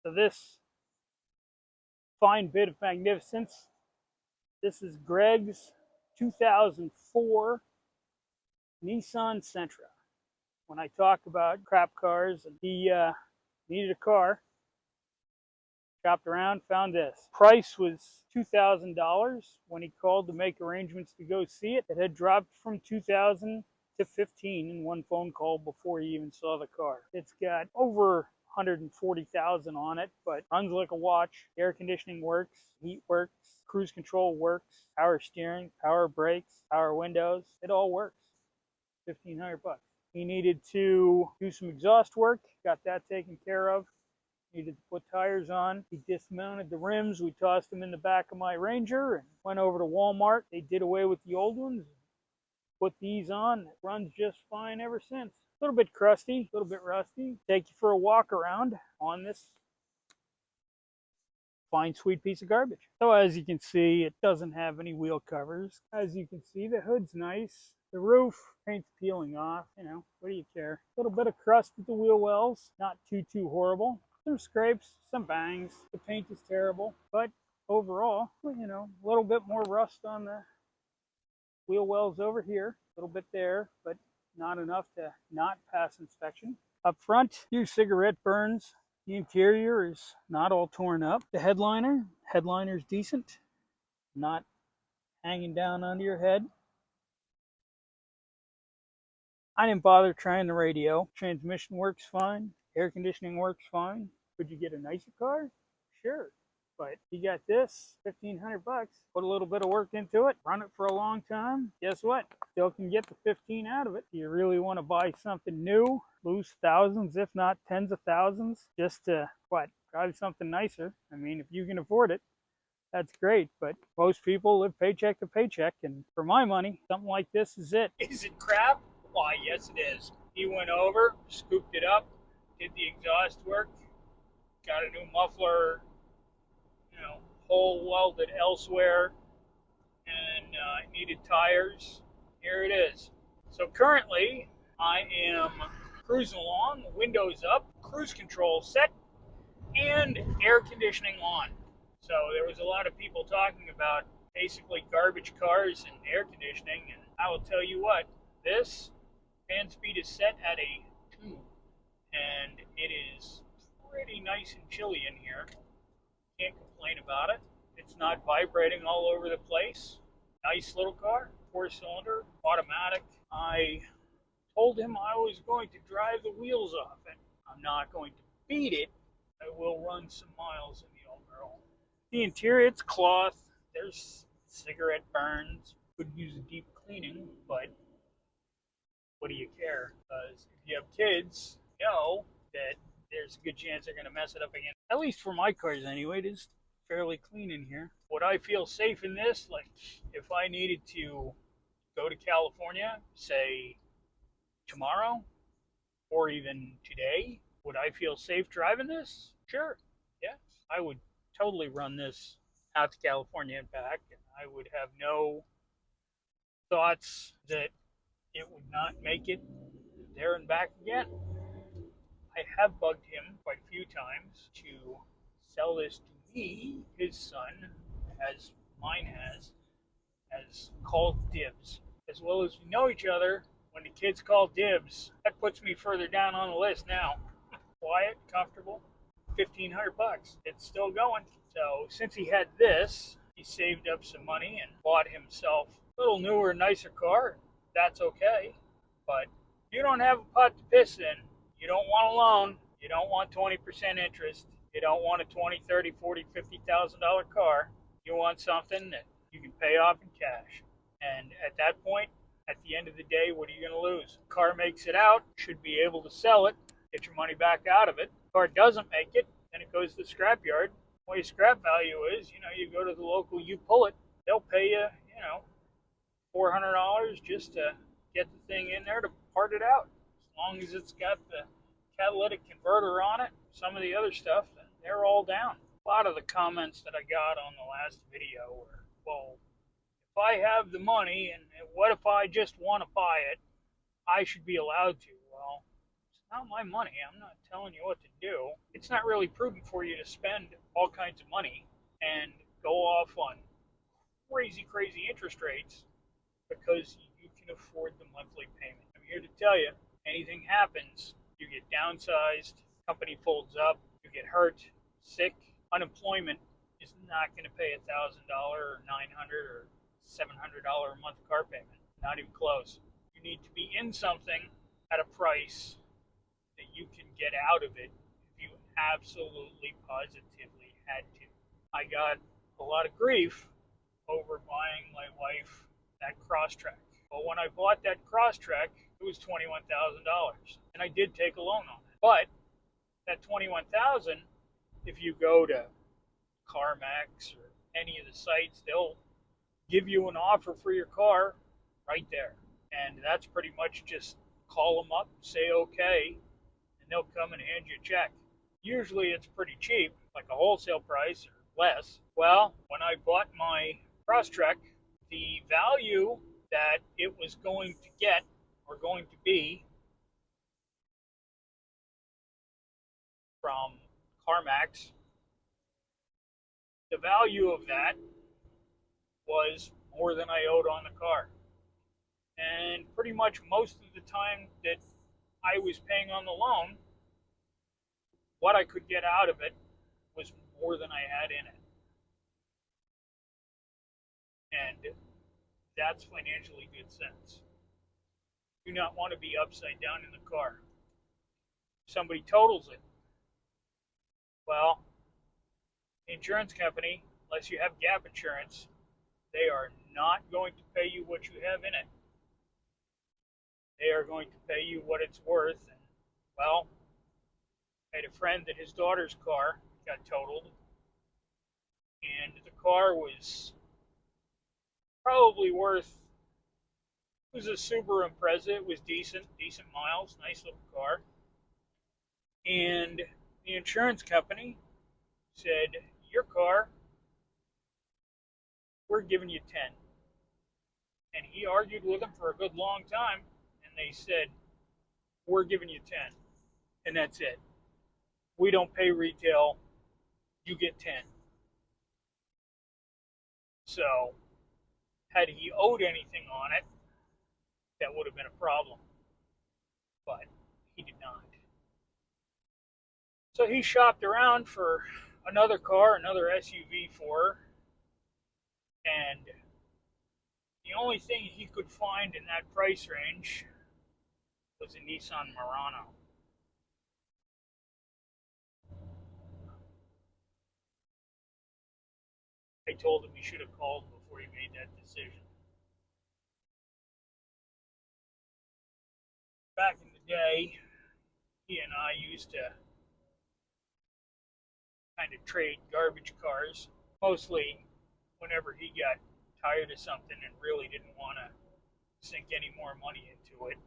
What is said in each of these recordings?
So this fine bit of magnificence, this is Greg's 2004 Nissan Sentra. When I talk about crap cars, and he needed a car, shopped around, found this. Price was $2,000 when he called to make arrangements to go see it. It had dropped from 2,000 to 15 in one phone call before he even saw the car. It's got over 140,000 on it, but runs like a watch. Air conditioning works, heat works, cruise control works, power steering, power brakes, power windows. It all works. 1,500 bucks. He needed to do some exhaust work, got that taken care of. Needed to put tires on. He dismounted the rims. We tossed them in the back of my Ranger and went over to Walmart. They did away with the old ones. Put these on. It runs just fine ever since. A little bit crusty, a little bit rusty. Take you for a walk around on this fine, sweet piece of garbage. So as you can see, it doesn't have any wheel covers. As you can see, the hood's nice. The roof, paint's peeling off. You know, what do you care? A little bit of crust at the wheel wells. Not too horrible. Some scrapes, some bangs. The paint is terrible, but overall, you know, a little bit more rust on the wheel wells over here, a little bit there, but not enough to not pass inspection. Up front, few cigarette burns. The interior is not all torn up. The headliner's decent, not hanging down onto your head. I didn't bother trying the radio. Transmission works fine. Air conditioning works fine. Could you get a nicer car? Sure. But you got this, 1,500 bucks. Put a little bit of work into it. Run it for a long time. Guess what? Still can get the 15 out of it. Do you really want to buy something new? Lose thousands, if not tens of thousands, just to, drive something nicer? I mean, if you can afford it, that's great. But most people live paycheck to paycheck. And for my money, something like this is it. Is it crap? Why, yes it is. He went over, scooped it up, did the exhaust work, got a new muffler, hole welded elsewhere, and needed tires. Here it is. So currently, I am cruising along, windows up, cruise control set, and air conditioning on. So there was a lot of people talking about basically garbage cars and air conditioning, and I will tell you what, this fan speed is set at a 2, and it is pretty nice and chilly in here. Can't complain about it. It's not vibrating all over the place. Nice little car, 4-cylinder, automatic. I told him I was going to drive the wheels off it. I'm not going to beat it. I will run some miles in the old girl. The interior, it's cloth. There's cigarette burns. Could use a deep cleaning, but what do you care? Because if you have kids, you know that there's a good chance they're going to mess it up again. At least for my cars anyway, it is fairly clean in here. Would I feel safe in this? Like, if I needed to go to California, say, tomorrow, or even today, would I feel safe driving this? Sure, yeah. I would totally run this out to California and back, and I would have no thoughts that it would not make it there and back again. I have bugged him quite a few times to sell this to me. His son, as mine has called dibs. As well as we know each other, when the kids call dibs, that puts me further down on the list now. Quiet, comfortable, 1,500 bucks. It's still going. So since he had this, he saved up some money and bought himself a little newer, nicer car. That's okay. But you don't have a pot to piss in. You don't want a loan. You don't want 20% interest. You don't want a $20,000, $30,000, $40,000, $50,000 car. You want something that you can pay off in cash. And at that point, at the end of the day, what are you going to lose? Car makes it out, should be able to sell it, get your money back out of it. Car doesn't make it, then it goes to the scrapyard. What your scrap value is, you go to the local, you pull it, they'll pay you, $400 just to get the thing in there to part it out. As long as it's got the catalytic converter on it, some of the other stuff, they're all down. A lot of the comments that I got on the last video were, well, if I have the money and what if I just want to buy it, I should be allowed to. Well, it's Not my money. I'm not telling you what to do. It's not really prudent for you to spend all kinds of money and go off on crazy, crazy interest rates because you can afford the monthly payment. I'm here to tell you, anything happens, you get downsized, company folds up, you get hurt, sick, unemployment is not going to pay $1,000 or $900 or $700 a month car payment. Not even close. You need to be in something at a price that you can get out of it if you absolutely positively had to. I got a lot of grief over buying my wife that Crosstrek. But when I bought that Crosstrek, it was $21,000, and I did take a loan on it. But that $21,000, if you go to CarMax or any of the sites, they'll give you an offer for your car right there, and that's pretty much just call them up, say okay, and they'll come and hand you a check. Usually it's pretty cheap, like a wholesale price or less. Well, when I bought my Crosstrek, the value that it was going to get or going to be from CarMax, the value of that was more than I owed on the car. And pretty much most of the time that I was paying on the loan, what I could get out of it was more than I had in it. And that's financially good sense. You do not want to be upside down in the car. If somebody totals it, well, the insurance company, unless you have gap insurance, they are not going to pay you what you have in it. They are going to pay you what it's worth. And, well, I had a friend that his daughter's car got totaled, and the car was probably worth, it was a Subaru Impreza. It was decent miles, nice little car. And the insurance company said, your car, we're giving you 10. And he argued with them for a good long time, and they said, we're giving you 10. And that's it. We don't pay retail, you get 10. So, had he owed anything on it, that would have been a problem. But he did not. So he shopped around for another car, another SUV for her, and the only thing he could find in that price range was a Nissan Murano. I told him he should have called before he made that decision. Back in the day, he and I used to kind of trade garbage cars, mostly whenever he got tired of something and really didn't want to sink any more money into it.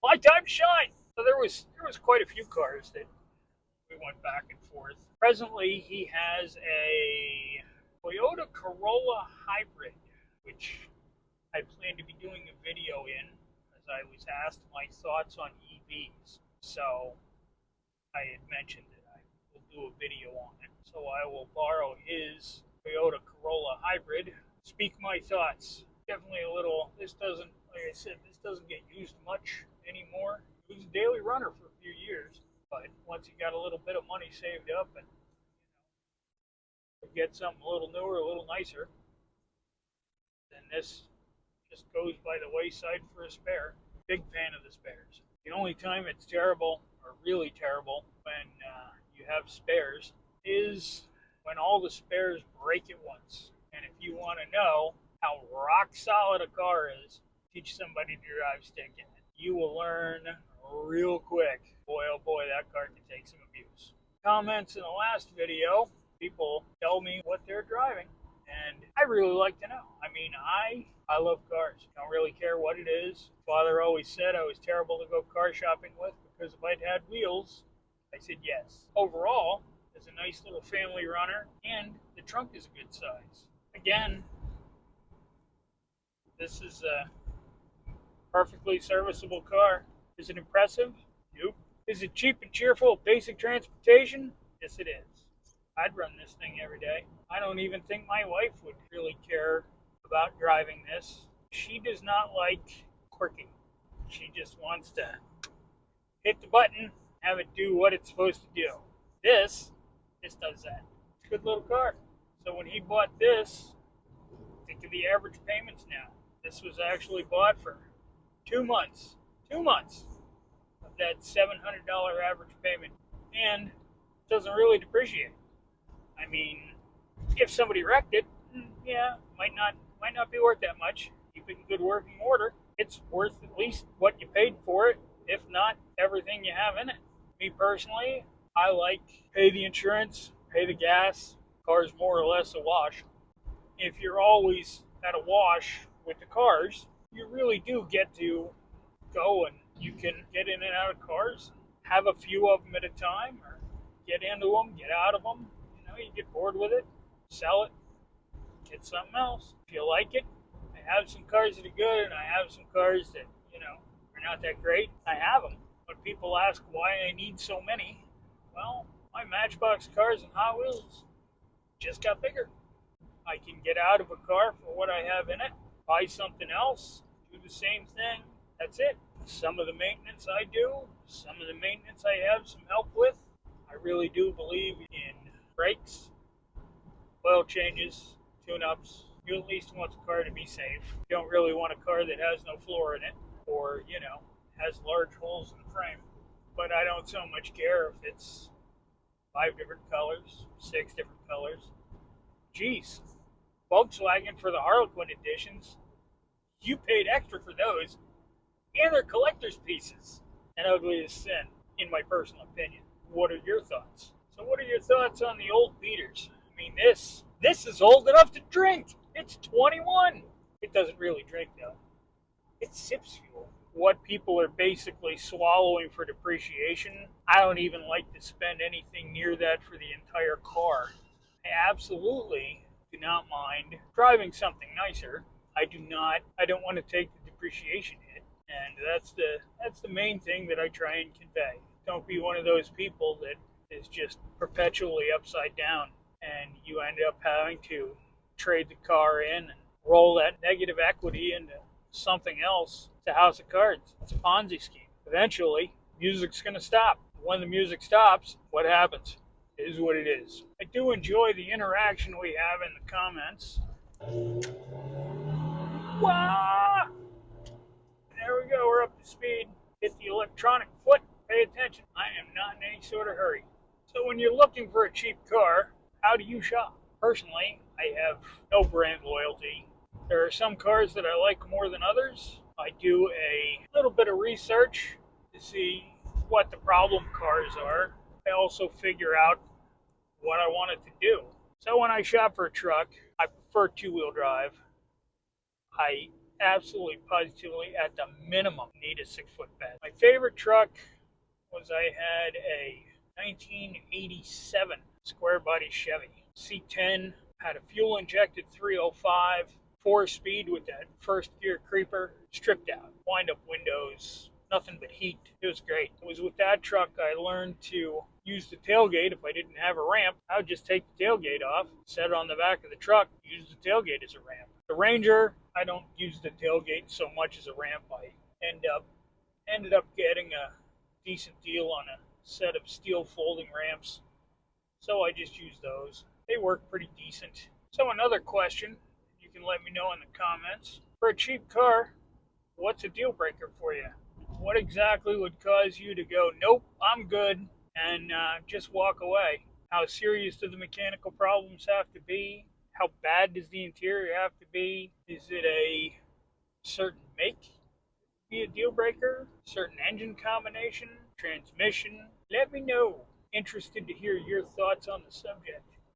My time to shine! So there was quite a few cars that we went back and forth. Presently, he has a Toyota Corolla Hybrid, which I plan to be doing a video in, as I was asked my thoughts on EVs. So I had mentioned that I will do a video on it. So I will borrow his Toyota Corolla Hybrid, speak my thoughts. Definitely a little, this doesn't, like I said, this doesn't get used much anymore. It was a daily runner for a few years, but once you got a little bit of money saved up and get something a little newer, a little nicer, then this just goes by the wayside for a spare. Big fan of the spares. The only time it's terrible, or really terrible, when you have spares, is when all the spares break at once. And if you want to know how rock solid a car is, teach somebody to drive stick in it. You will learn real quick. Boy, oh boy, that car can take some abuse. Comments in the last video, people tell me what they're driving, and I really like to know. I mean, I love cars. Don't really care what it is. Father always said I was terrible to go car shopping with because if I'd had wheels, I said yes. Overall, it's a nice little family runner, and the trunk is a good size. Again, this is a perfectly serviceable car. Is it impressive? Nope. Is it cheap and cheerful, basic transportation? Yes, it is. I'd run this thing every day. I don't even think my wife would really care about driving this. She does not like quirking. She just wants to hit the button, have it do what it's supposed to do. This does that. It's a good little car. So when he bought this, think of the average payments now. This was actually bought for 2 months. 2 months of that $700 average payment. And it doesn't really depreciate. I mean, if somebody wrecked it, yeah, might not be worth that much. Keep it in good working order. It's worth at least what you paid for it, if not everything you have in it. Me personally, I like pay the insurance, pay the gas. Car's more or less a wash. If you're always at a wash with the cars, you really do get to go and you can get in and out of cars, have a few of them at a time, or get into them, get out of them. You know, you get bored with it, sell it, get something else. If you like it, I have some cars that are good, and I have some cars that, are not that great. I have them. When people ask why I need so many, well, my Matchbox cars and Hot Wheels just got bigger. I can get out of a car for what I have in it, buy something else, do the same thing. That's it. Some of the maintenance I do, some of the maintenance I have some help with. I really do believe in brakes, oil changes, tune-ups. You at least want the car to be safe. You don't really want a car that has no floor in it or, has large holes in the frame. But I don't so much care if it's 5 different colors, 6 different colors. Geez, Volkswagen for the Harlequin editions, you paid extra for those, and they're collector's pieces. And ugly as sin, in my personal opinion. What are your thoughts? So what are your thoughts on the old beaters? I mean, this is old enough to drink. It's 21. It doesn't really drink, though. It sips fuel. What people are basically swallowing for depreciation, I don't even like to spend anything near that for the entire car. I absolutely do not mind driving something nicer. I don't want to take the depreciation hit. And that's the main thing that I try and convey. Don't be one of those people that is just perpetually upside down and you end up having to trade the car in and roll that negative equity into something else. It's a house of cards. It's a Ponzi scheme. Eventually, music's going to stop. When the music stops, what happens? It is what it is. I do enjoy the interaction we have in the comments. Wah! There we go. We're up to speed. Hit the electronic foot. Pay attention. I am not in any sort of hurry. So when you're looking for a cheap car, how do you shop? Personally, I have no brand loyalty. There are some cars that I like more than others. I do a little bit of research to see what the problem cars are. I also figure out what I want it to do. So when I shop for a truck, I prefer two-wheel drive. I absolutely positively, at the minimum, need a 6-foot bed. My favorite truck was I had a 1987 square body Chevy C10, had a fuel injected 305, 4-speed with that first gear creeper, stripped out, wind up windows, nothing but heat. It was great. It was with that truck I learned to use the tailgate. If I didn't have a ramp, I would just take the tailgate off, set it on the back of the truck, use the tailgate as a ramp. The Ranger, I don't use the tailgate so much as a ramp. I ended up getting a decent deal on a set of steel folding ramps, so I just use those. They work pretty decent. So another question, you can let me know in the comments. For a cheap car, what's a deal breaker for you? What exactly would cause you to go, nope, I'm good, and just walk away? How serious do the mechanical problems have to be? How bad does the interior have to be? Is it a certain make? Be a deal breaker? Certain engine combination? Transmission? Let me know. Interested to hear your thoughts on the subject.